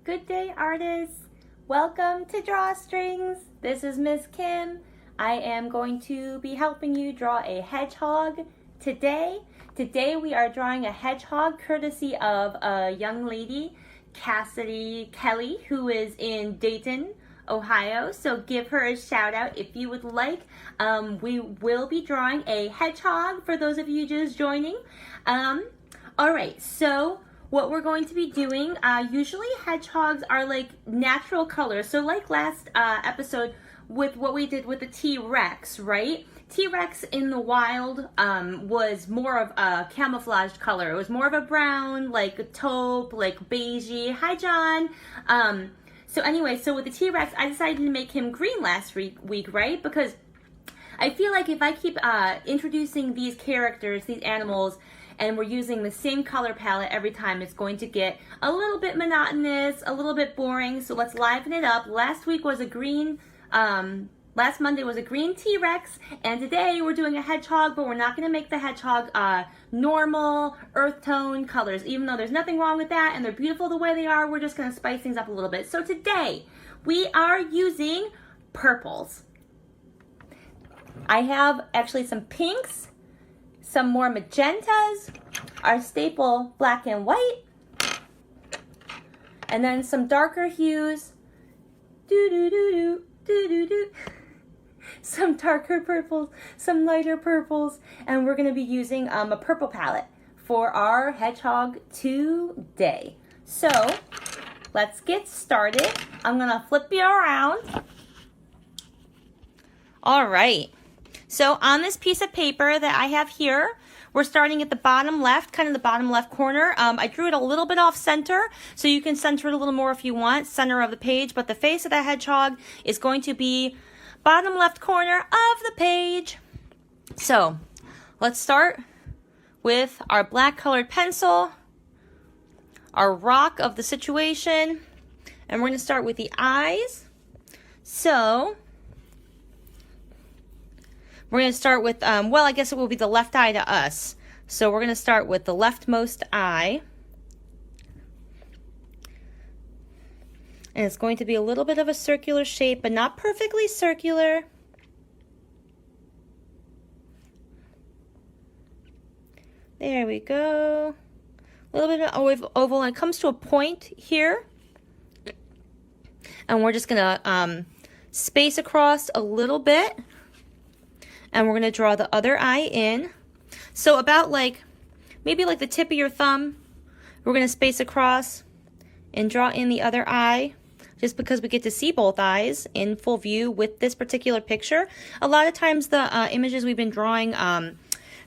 Good day, artists. Welcome to Drawstrings. This is Miss Kim. I am going to be helping you draw a hedgehog today. Today we are drawing a hedgehog courtesy of a young lady, Cassidy Kelly, who is in Dayton, Ohio. So give her a shout out if you would like. We will be drawing a hedgehog for those of you just joining. All right, so what we're going to be doing, usually hedgehogs are like natural colors. So like last episode with what we did with the T-Rex, right? T-Rex in the wild was more of a camouflaged color. It was more of a brown, like a taupe, like beigey. Hi, John. So anyway, so with the T-Rex, I decided to make him green last week, right? Because I feel like if I keep introducing these characters, these animals, and we're using the same color palette every time, it's going to get a little bit monotonous, a little bit boring. So let's liven it up. Last week was a green, last Monday was a green T-Rex, and today we're doing a hedgehog, but we're not going to make the hedgehog normal earth tone colors, even though there's nothing wrong with that, and they're beautiful the way they are. We're just going to spice things up a little bit. So today we are using purples. I have actually some pinks, some more magentas, our staple black and white, and then some darker hues, some darker purples, some lighter purples, and we're going to be using a purple palette for our hedgehog today. So let's get started. I'm going to flip you around. All right. So on this piece of paper that I have here, we're starting at the bottom left, kind of the bottom left corner. I drew it a little bit off center, so you can center it a little more if you want, center of the page, but the face of the hedgehog is going to be bottom left corner of the page. So let's start with our black colored pencil, our rock of the situation, and we're going to start with the eyes. So we're going to start with, well, I guess it will be the left eye to us. So we're going to start with the leftmost eye. And it's going to be a little bit of a circular shape, but not perfectly circular. There we go. A little bit of oval, and it comes to a point here. And we're just going to space across a little bit. And we're going to draw the other eye in. So about like, maybe like the tip of your thumb, we're going to space across and draw in the other eye, just because we get to see both eyes in full view with this particular picture. A lot of times the images we've been drawing,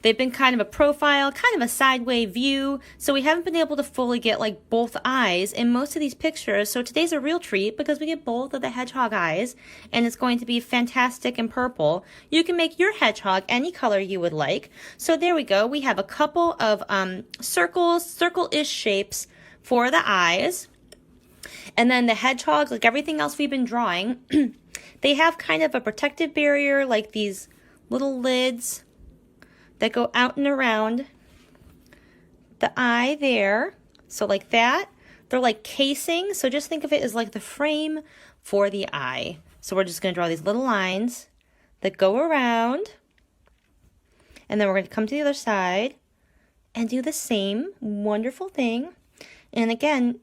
they've been kind of a profile, kind of a sideways view, so we haven't been able to fully get like both eyes in most of these pictures. So today's a real treat because we get both of the hedgehog eyes, and it's going to be fantastic in purple. You can make your hedgehog any color you would like. So there we go. We have a couple of circles, circle-ish shapes for the eyes. And then the hedgehog, like everything else we've been drawing, they have kind of a protective barrier, like these little lids that go out and around the eye there. So like that. They're like casing. So just think of it as like the frame for the eye. So we're just going to draw these little lines that go around. And then we're going to come to the other side and do the same wonderful thing. And again,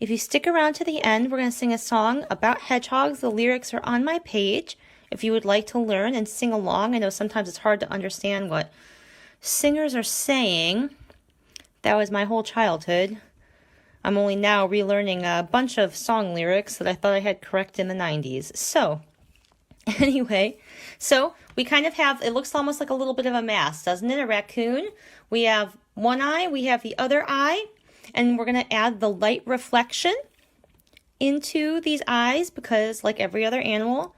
if you stick around to the end, we're going to sing a song about hedgehogs. The lyrics are on my page. If you would like to learn and sing along, I know sometimes it's hard to understand what singers are saying. That was my whole childhood. I'm only now relearning a bunch of song lyrics that I thought I had correct in the 90s. So, anyway, so we kind of have, it looks almost like a little bit of a mask, doesn't it? A raccoon. We have one eye, we have the other eye, and we're going to add the light reflection into these eyes because, like every other animal,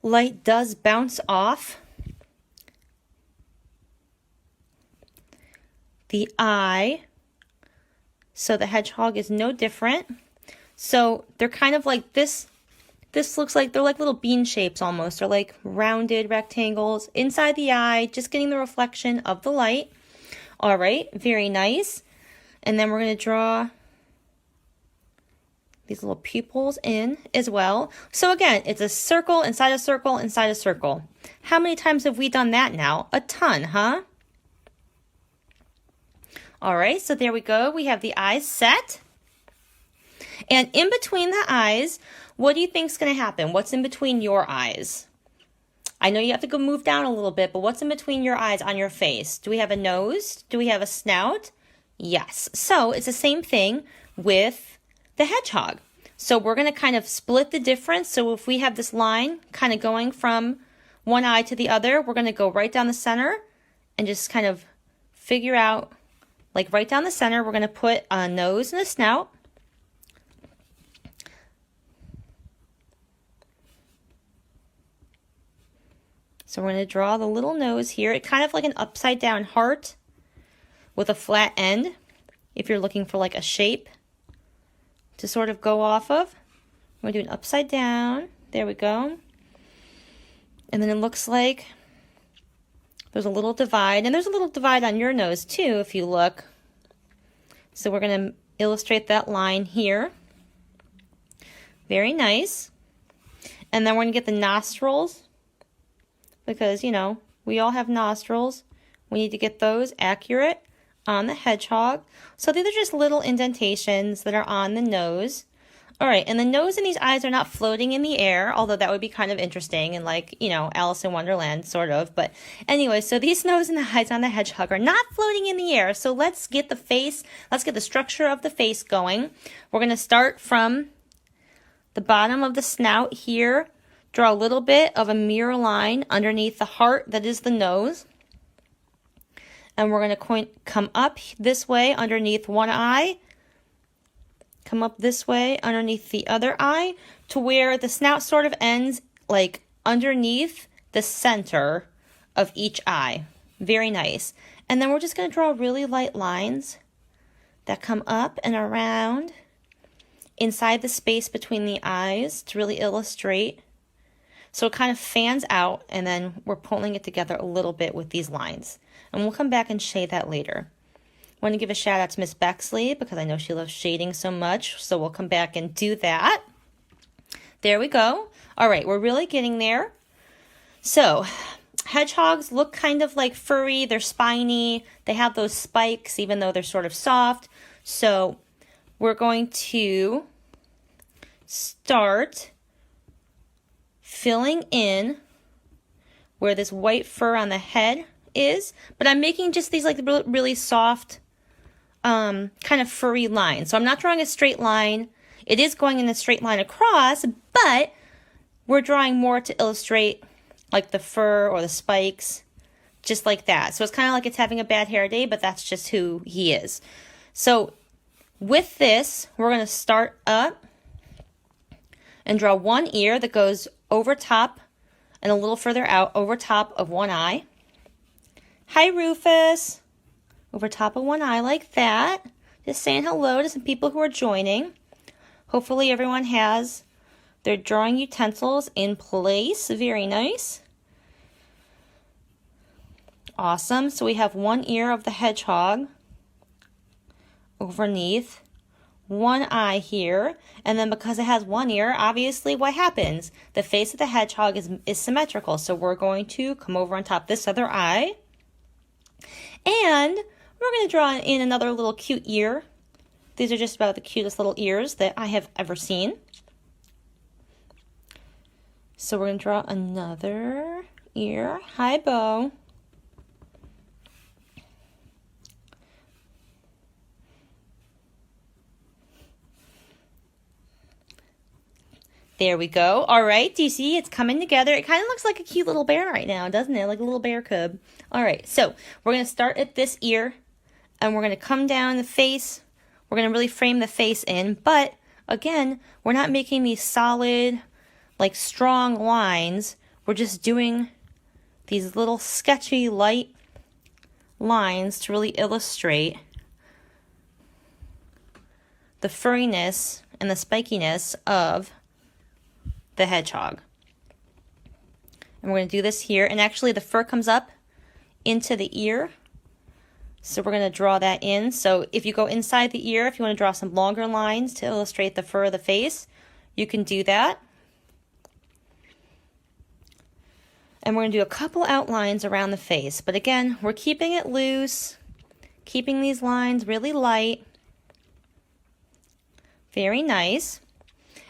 light does bounce off the eye. So the hedgehog is no different. So they're kind of like this. This looks like they're like little bean shapes almost. They're like rounded rectangles inside the eye, just getting the reflection of the light. All right, very nice. And then we're going to draw these little pupils in as well. So again, it's a circle inside a circle inside a circle. How many times have we done that now? A ton, huh? All right, so there we go. We have the eyes set. And in between the eyes, what do you think is going to happen? What's in between your eyes? I know you have to go move down a little bit, but what's in between your eyes on your face? Do we have a nose? Do we have a snout? Yes. So it's the same thing with the hedgehog. So we're going to kind of split the difference. So if we have this line kind of going from one eye to the other, we're going to go right down the center and just kind of figure out, like right down the center, we're going to put a nose and a snout. So we're going to draw the little nose here. It's kind of like an upside down heart with a flat end, if you're looking for like a shape to sort of go off of. We're going to do an upside down. There we go. And then it looks like there's a little divide. And there's a little divide on your nose too, if you look. So we're going to illustrate that line here. Very nice. And then we're going to get the nostrils, because, you know, we all have nostrils. We need to get those accurate on the hedgehog. So these are just little indentations that are on the nose. All right, and the nose and these eyes are not floating in the air, although that would be kind of interesting and like, you know, Alice in Wonderland, sort of. But anyway, so these nose and the eyes on the hedgehog are not floating in the air. So let's get the face, let's get the structure of the face going. We're going to start from the bottom of the snout here. Draw a little bit of a mirror line underneath the heart that is the nose. And we're going to come up this way underneath one eye. Come up this way underneath the other eye to where the snout sort of ends like underneath the center of each eye. Very nice. And then we're just going to draw really light lines that come up and around inside the space between the eyes to really illustrate. So it kind of fans out, and then we're pulling it together a little bit with these lines. And we'll come back and shade that later. I want to give a shout out to Miss Bexley because I know she loves shading so much. So we'll come back and do that. There we go. All right, we're really getting there. So hedgehogs look kind of like furry. They're spiny. They have those spikes even though they're sort of soft. So we're going to start filling in where this white fur on the head is, but I'm making just these like really soft kind of furry lines. So I'm not drawing a straight line. It is going in a straight line across, but we're drawing more to illustrate like the fur or the spikes, just like that. So it's kind of like it's having a bad hair day, but that's just who he is. So with this, we're going to start up and draw one ear that goes over top and a little further out over top of one eye. Hi, Rufus. Over top of one eye like that. Just saying hello to some people who are joining. Hopefully everyone has their drawing utensils in place. Very nice. Awesome. So we have one ear of the hedgehog underneath one eye here, and then because it has one ear, obviously what happens? The face of the hedgehog is symmetrical, so we're going to come over on top this other eye, and we're going to draw in another little cute ear. These are just about the cutest little ears that I have ever seen. So we're going to draw another ear. Hi, Bo. There we go. All right, do you see it's coming together? It kind of looks like a cute little bear right now, doesn't it? Like a little bear cub. All right, so we're going to start at this ear, and we're going to come down the face. We're going to really frame the face in, but again, we're not making these solid, like strong lines. We're just doing these little sketchy, light lines to really illustrate the furriness and the spikiness of the hedgehog. And we're going to do this here, and actually the fur comes up into the ear So we're going to draw that in. So if you go inside the ear, if you want to draw some longer lines to illustrate the fur of the face, you can do that. And we're going to do a couple outlines around the face. But again, we're keeping it loose, keeping these lines really light. Very nice.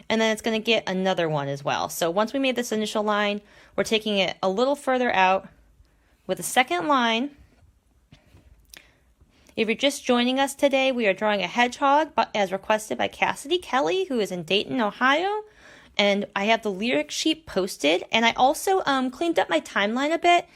And then it's going to get another one as well. So once we made this initial line, we're taking it a little further out with a second line. If you're just joining us today, we are drawing a hedgehog as requested by Cassidy Kelly, who is in Dayton, Ohio. And I have the lyric sheet posted. And I also cleaned up my timeline a bit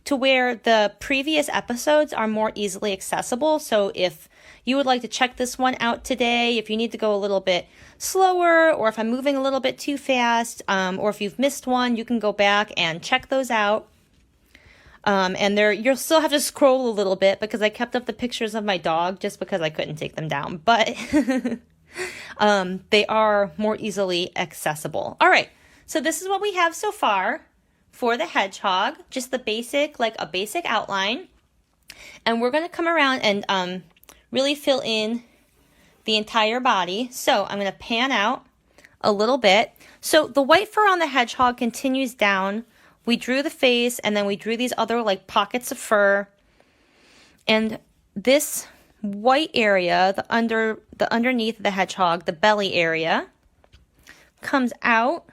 to where the previous episodes are more easily accessible. So if you would like to check this one out today, if you need to go a little bit slower, or if I'm moving a little bit too fast, or if you've missed one, you can go back and check those out. And you'll still have to scroll a little bit because I kept up the pictures of my dog just because I couldn't take them down. But they are more easily accessible. All right, so this is what we have so far for the hedgehog, just the basic, like a basic outline. And we're going to come around and really fill in the entire body. So I'm going to pan out a little bit. So the white fur on the hedgehog continues down. We drew the face, and then we drew these other like pockets of fur. And this white area, the underneath the hedgehog, the belly area, comes out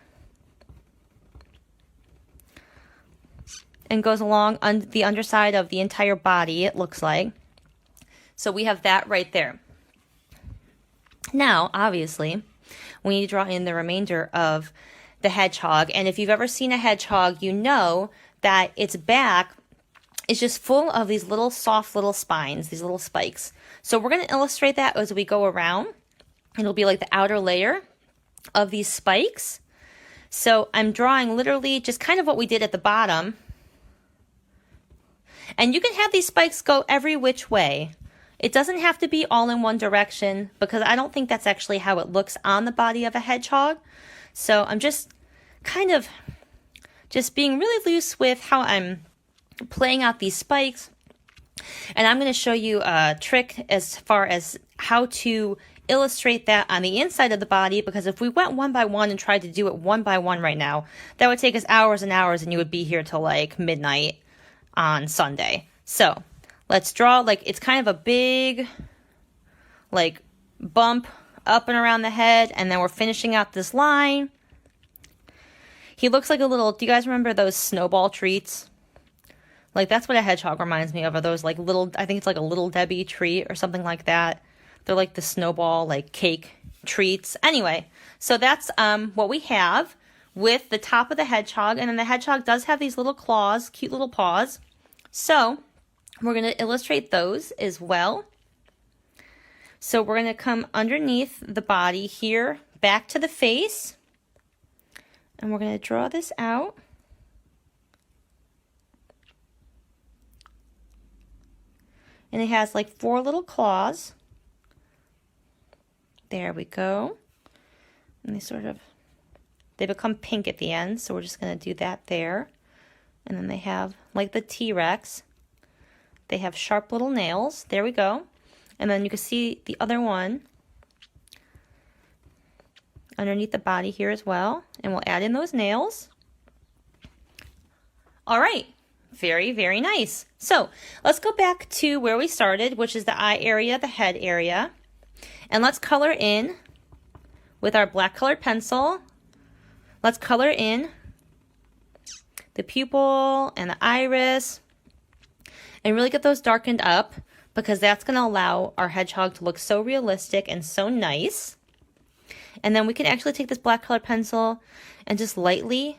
and goes along the underside of the entire body, it looks like. So we have that right there. Now, obviously, we need to draw in the remainder of the hedgehog. And if you've ever seen a hedgehog, you know that its back is just full of these little soft little spines, these little spikes. So we're going to illustrate that as we go around. It'll be like the outer layer of these spikes. So I'm drawing literally just kind of what we did at the bottom. And you can have these spikes go every which way. It doesn't have to be all in one direction because I don't think that's actually how it looks on the body of a hedgehog. So I'm just kind of just being really loose with how I'm playing out these spikes. And I'm going to show you a trick as far as how to illustrate that on the inside of the body, because if we went one by one and tried to do it one by one right now, that would take us hours and hours and you would be here till like midnight on Sunday. So let's draw, like, it's kind of a big like bump up and around the head, and then we're finishing out this line. He looks like a little, do you guys remember those snowball treats? Like, that's what a hedgehog reminds me of, are those like little, I think it's like a Little Debbie treat or something like that. They're like the snowball, like cake treats. Anyway, so that's what we have with the top of the hedgehog. And then the hedgehog does have these little claws, cute little paws. So we're going to illustrate those as well. So we're going to come underneath the body here, back to the face. And we're going to draw this out. And it has like 4 little claws. There we go. And they become pink at the end, so we're just going to do that there. And then they have, like the T-Rex, they have sharp little nails. There we go. And then you can see the other one underneath the body here as well. And we'll add in those nails. All right. Very, very nice. So let's go back to where we started, which is the eye area, the head area. And let's color in with our black colored pencil. Let's color in the pupil and the iris and really get those darkened up, because that's going to allow our hedgehog to look so realistic and so nice. And then we can actually take this black colored pencil and just lightly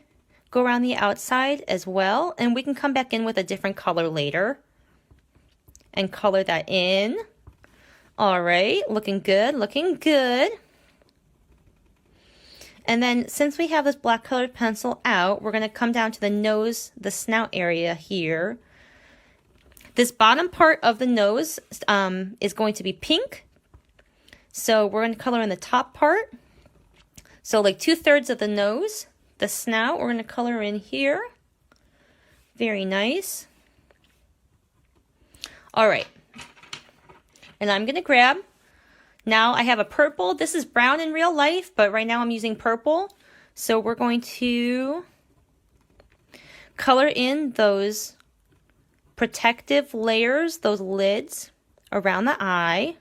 go around the outside as well. And we can come back in with a different color later and color that in. All right, looking good, looking good. And then since we have this black colored pencil out, we're going to come down to the nose, the snout area here. This bottom part of the nose is going to be pink. So we're going to color in the top part. So like 2/3 of the nose, the snout, we're going to color in here. Very nice. All right. And I'm going to grab, now I have a purple. This is brown in real life, but right now I'm using purple. So we're going to color in those protective layers, those lids around the eye.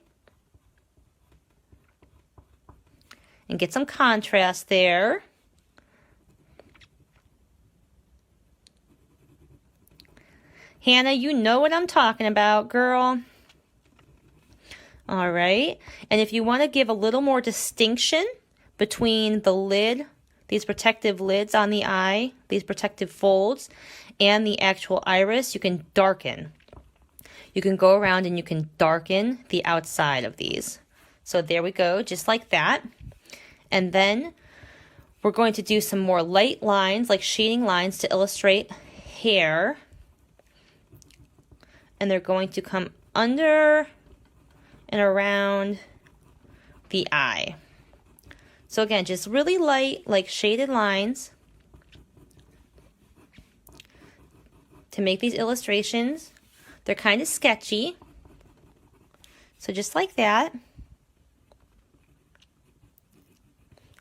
And get some contrast there. Hannah, you know what I'm talking about, girl. All right. And if you want to give a little more distinction between the lid, these protective lids on the eye, these protective folds, and the actual iris, you can darken. You can go around and you can darken the outside of these. So there we go, just like that. And then we're going to do some more light lines, like shading lines to illustrate hair. And they're going to come under and around the eye. So again, just really light, like shaded lines to make these illustrations. They're kind of sketchy. So just like that.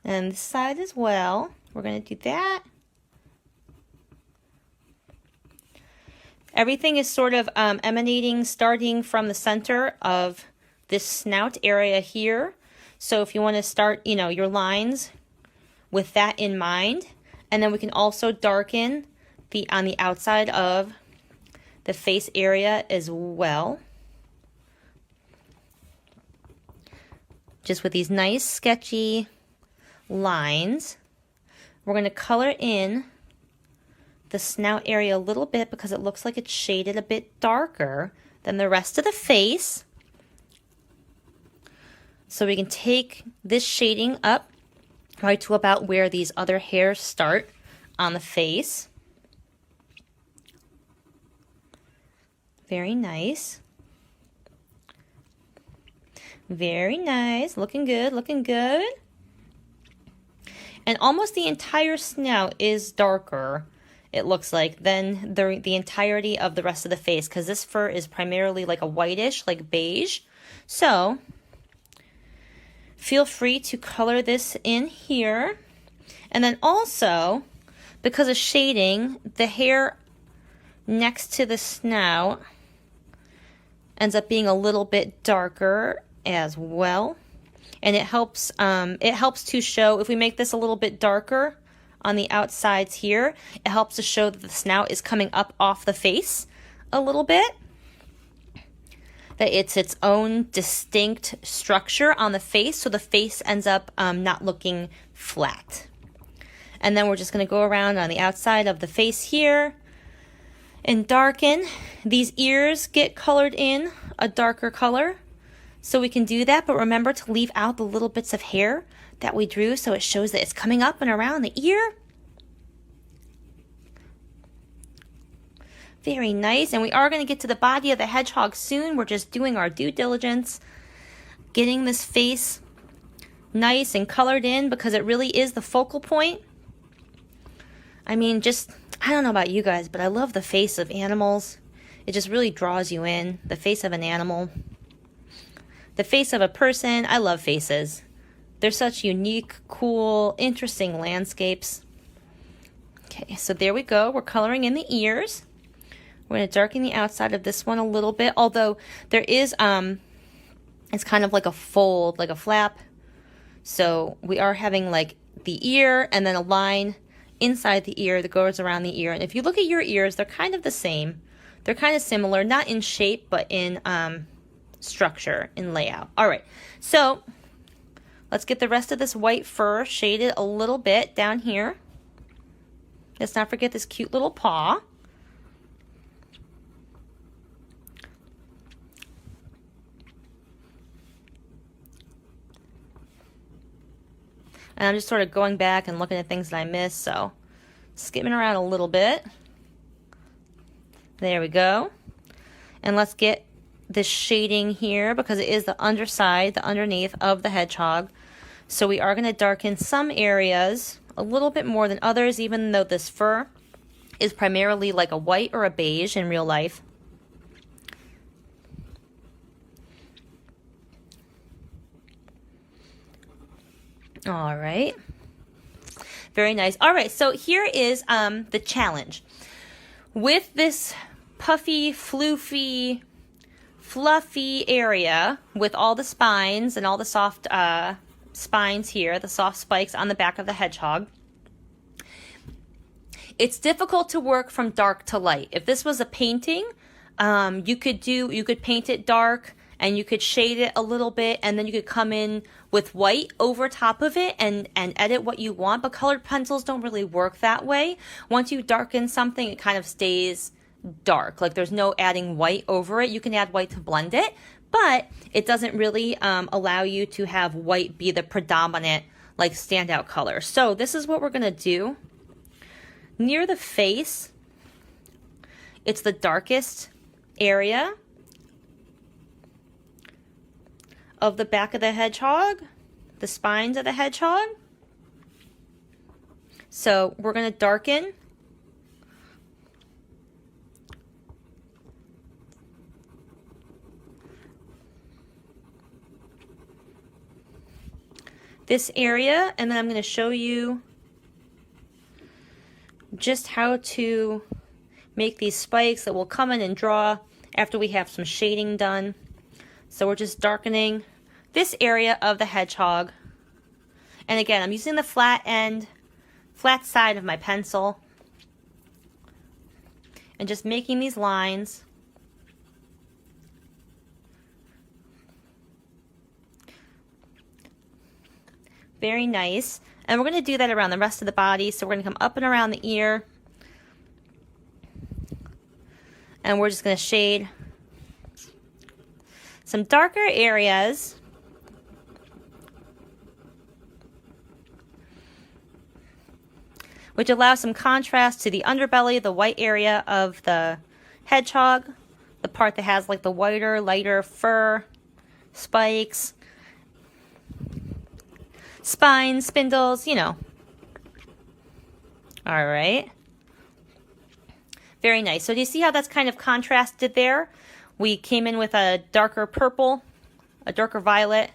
And this side as well. We're going to do that. Everything is sort of emanating, starting from the center of this snout area here. So if you want to start, you know, your lines with that in mind. And then we can also darken on the outside of the face area as well. Just with these nice sketchy lines. We're going to color in the snout area a little bit because it looks like it's shaded a bit darker than the rest of the face. So we can take this shading up right to about where these other hairs start on the face. Very nice. Very nice. Looking good, looking good. And almost the entire snout is darker, it looks like, than the entirety of the rest of the face, because this fur is primarily like a whitish, like beige. So feel free to color this in here. And then also, because of shading, the hair next to the snout ends up being a little bit darker as well. And it helps to show, if we make this a little bit darker on the outsides here, it helps to show that the snout is coming up off the face a little bit. That it's its own distinct structure on the face, so the face ends up not looking flat. And then we're just going to go around on the outside of the face here and darken. These ears get colored in a darker color. So we can do that, but remember to leave out the little bits of hair that we drew so it shows that it's coming up and around the ear. Very nice. And we are going to get to the body of the hedgehog soon. We're just doing our due diligence, getting this face nice and colored in because it really is the focal point. I mean, I don't know about you guys, but I love the face of animals. It just really draws you in, the face of an animal. The face of a person, I love faces. They're such unique, cool, interesting landscapes. Okay, so there we go. We're coloring in the ears. We're going to darken the outside of this one a little bit, although there is, it's kind of like a fold, like a flap. So we are having like the ear and then a line inside the ear that goes around the ear. And if you look at your ears, they're kind of the same. They're kind of similar, not in shape, but in structure, in layout. All right, so let's get the rest of this white fur shaded a little bit down here. Let's not forget this cute little paw. And I'm just sort of going back and looking at things that I missed, so skipping around a little bit. There we go. And let's get this shading here because it is the underside, the underneath of the hedgehog. So we are going to darken some areas a little bit more than others, even though this fur is primarily like a white or a beige in real life. All right. Very nice. All right, so here is the challenge. With this puffy, floofy, fluffy area with all the spines and all the soft spines here, the soft spikes on the back of the hedgehog, it's difficult to work from dark to light. If this was a painting, you could paint it dark and you could shade it a little bit, and then you could come in with white over top of it and edit what you want. But colored pencils don't really work that way. Once you darken something, it kind of stays dark. Like there's no adding white over it. You can add white to blend it, but it doesn't really allow you to have white be the predominant like standout color. So this is what we're gonna do. Near the face, it's the darkest area of the back of the hedgehog, the spines of the hedgehog. So we're going to darken this area, and then I'm going to show you just how to make these spikes that will come in and draw after we have some shading done. So we're just darkening this area of the hedgehog. And again, I'm using the flat side of my pencil and just making these lines. Very nice. And we're going to do that around the rest of the body. So we're going to come up and around the ear. And we're just going to shade some darker areas which allows some contrast to the underbelly, the white area of the hedgehog, the part that has like the whiter, lighter fur, spikes, spines, spindles, you know. All right. Very nice. So do you see how that's kind of contrasted there? We came in with a darker purple, a darker violet,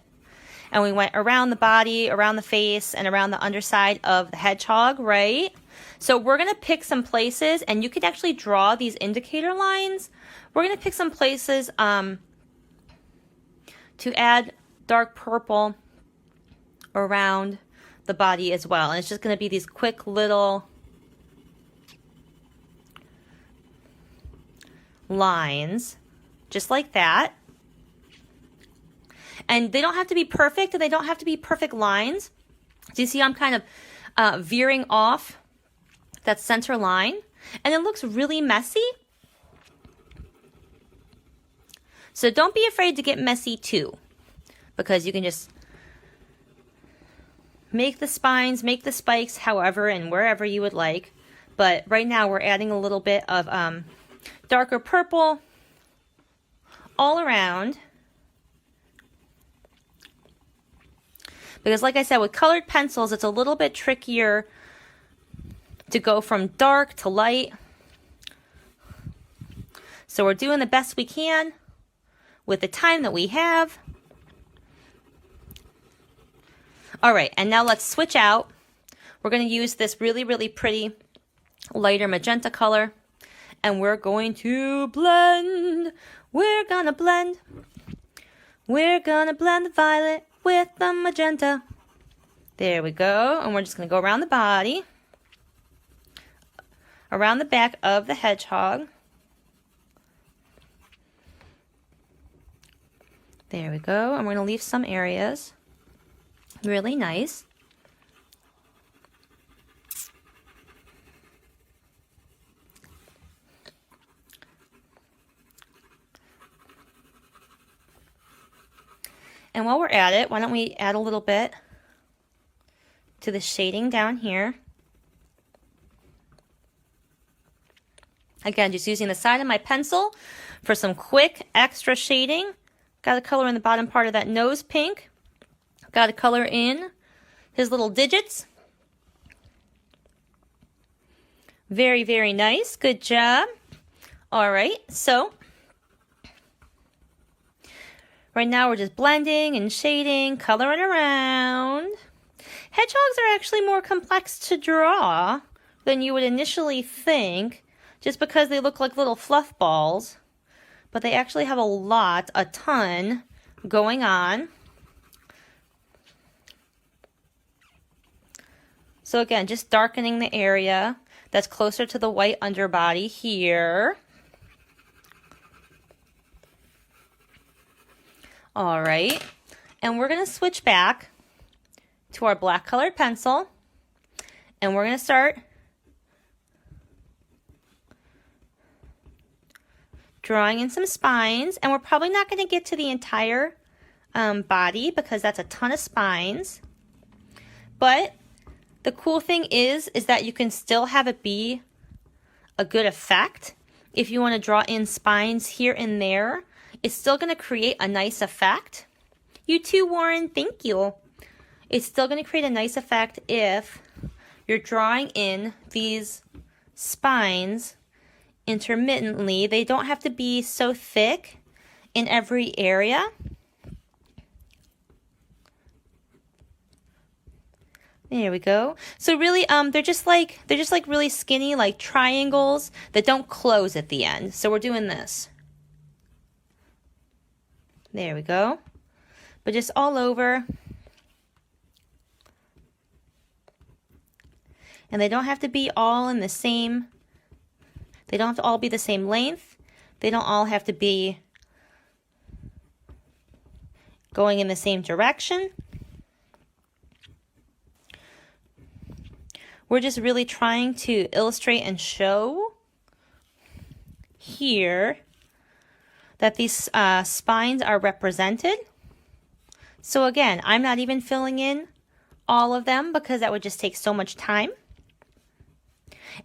and we went around the body, around the face, and around the underside of the hedgehog, right? So we're going to pick some places, and you could actually draw these indicator lines. We're going to pick some places to add dark purple around the body as well. And it's just going to be these quick little lines, just like that. And they don't have to be perfect, and they don't have to be perfect lines. Do you see I'm kind of veering off that center line? And it looks really messy. So don't be afraid to get messy too, because you can just make the spines, make the spikes however and wherever you would like. But right now we're adding a little bit of darker purple all around. Because like I said, with colored pencils, it's a little bit trickier to go from dark to light. So we're doing the best we can with the time that we have. All right, and now let's switch out. We're going to use this really, really pretty lighter magenta color, and we're going to blend. We're going to blend. We're going to blend the violet with the magenta. There we go. And we're just going to go around the body, around the back of the hedgehog. There we go. And we're going to leave some areas really nice. And while we're at it, why don't we add a little bit to the shading down here. Again, just using the side of my pencil for some quick extra shading. Got a color in the bottom part of that nose pink. Got a color in his little digits. Very, very nice. Good job. All right, so right now we're just blending and shading, coloring around. Hedgehogs are actually more complex to draw than you would initially think, just because they look like little fluff balls. But they actually have a ton going on. So again, just darkening the area that's closer to the white underbody here. All right, and we're gonna switch back to our black colored pencil, and we're gonna start drawing in some spines, and we're probably not gonna get to the entire body because that's a ton of spines. But the cool thing is that you can still have it be a good effect. If you wanna draw in spines here and there, it's still gonna create a nice effect. You too, Warren, thank you. It's still gonna create a nice effect if you're drawing in these spines intermittently. They don't have to be so thick in every area. There we go. So really, they're just like really skinny, like triangles that don't close at the end. So we're doing this. There we go. But just all over. And they don't have to be all in the same, they don't have to all be the same length. They don't all have to be going in the same direction. We're just really trying to illustrate and show here that these spines are represented. So again, I'm not even filling in all of them because that would just take so much time.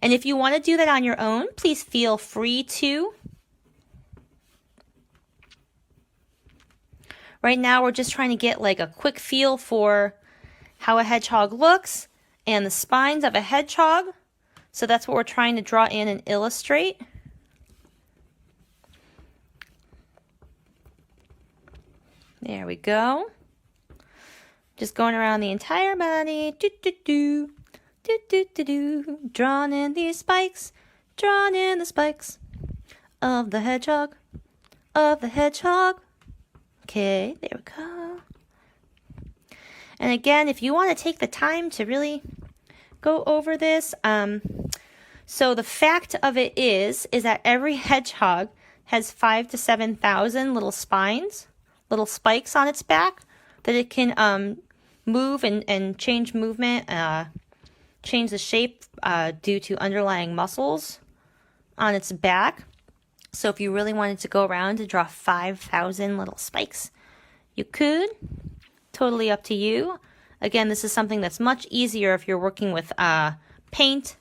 And if you want to do that on your own, please feel free to. Right now, we're just trying to get like a quick feel for how a hedgehog looks and the spines of a hedgehog. So that's what we're trying to draw in and illustrate. There we go. Just going around the entire body. Do, do, do. Do, do, do, do. Drawn in these spikes. Drawn in the spikes of the hedgehog. Of the hedgehog. Okay, there we go. And again, if you want to take the time to really go over this, so the fact of it is that every hedgehog has 5,000 to 7,000 little spines, little spikes on its back that it can move and change movement, change the shape due to underlying muscles on its back. So if you really wanted to go around and draw 5,000 little spikes, you could. Totally up to you. Again, this is something that's much easier if you're working with paint,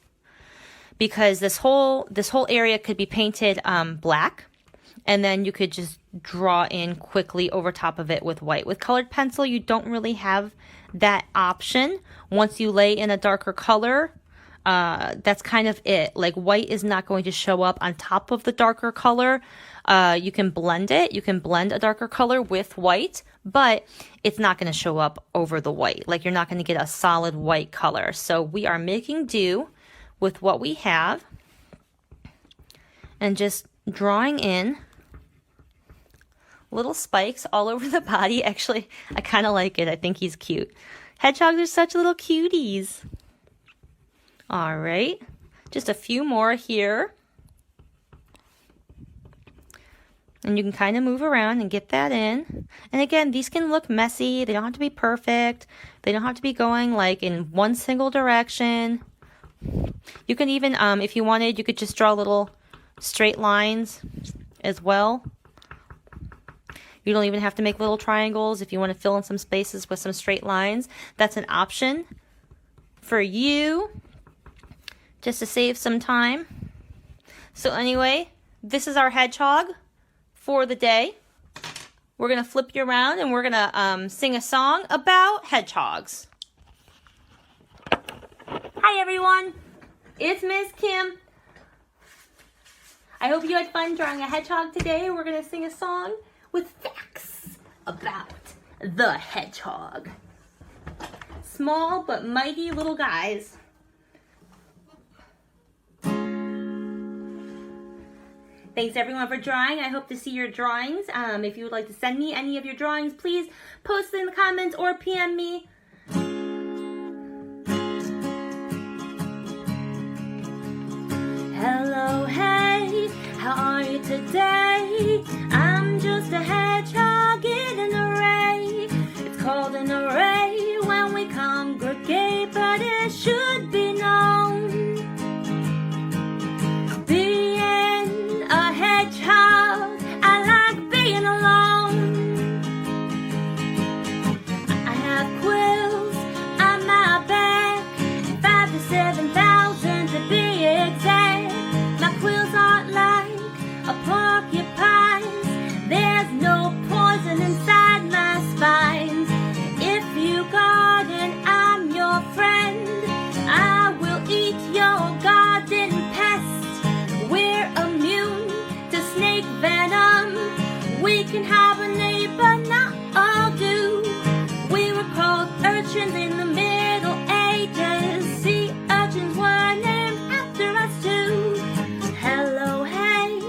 because this whole area could be painted black, and then you could just draw in quickly over top of it with white. With colored pencil, you don't really have that option. Once you lay in a darker color, that's kind of it. Like, white is not going to show up on top of the darker color. You can blend it. You can blend a darker color with white, but it's not going to show up over the white. Like, you're not going to get a solid white color. So we are making do with what we have and just drawing in little spikes all over the body. Actually, I kind of like it. I think he's cute. Hedgehogs are such little cuties. All right, just a few more here. And you can kind of move around and get that in. And again, these can look messy. They don't have to be perfect. They don't have to be going like in one single direction. You can even, if you wanted, you could just draw little straight lines as well. You don't even have to make little triangles. If you want to fill in some spaces with some straight lines, that's an option for you, just to save some time. So anyway, this is our hedgehog for the day. We're going to flip you around and we're going to sing a song about hedgehogs. Hi everyone, it's Miss Kim. I hope you had fun drawing a hedgehog today. We're going to sing a song with facts about the hedgehog. small but mighty little guys. Thanks everyone for drawing. I hope to see your drawings. If you would like to send me any of your drawings, please post it in the comments or PM me. Hello, hey, how are you today? I'm just a hedgehog in an array. It's called an array when we congregate, but it should be known. Being a hedgehog, I like being alone. I have quills on my back, 5,000 to 7,000 to be exact. My quills aren't like a porcupine's. There's no poison inside my spines. If you garden, I'm your friend. I will eat your garden pests. We're immune to snake venom. We can have a neighbor, not all do. We were called urchins in the Middle Ages. Sea urchins were named after us too. Hello, hey,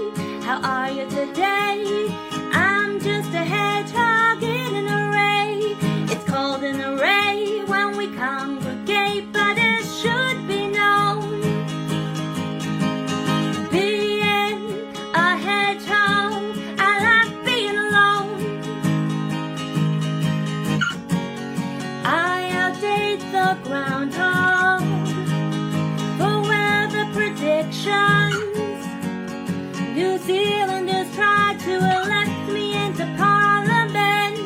how are you today? I'm just a hedgehog in an array. It's called an array when we congregate, but it should be known. Being a hedgehog, I like being alone. I outdate the groundhog for weather predictions. New Zealanders tried to elect me into Parliament.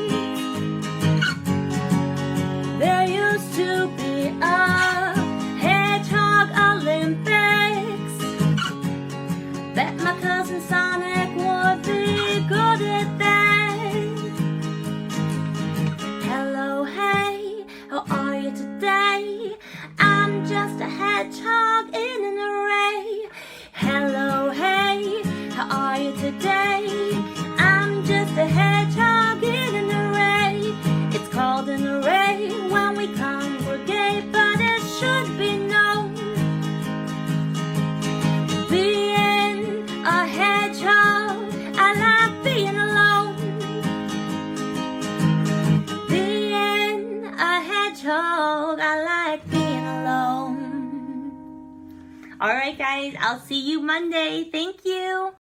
There used to be a Hedgehog Olympics. Bet my cousin Sonic would be good at that. Hello, hey, how are you today? I'm just a hedgehog in an array. Hello, hey, how are you today? I'm just a hedgehog in an array. It's called an array when we congregate, but it should be known. Being a hedgehog, I like being alone. Being a hedgehog, I like being alone. Alright guys, I'll see you Monday. Thank you.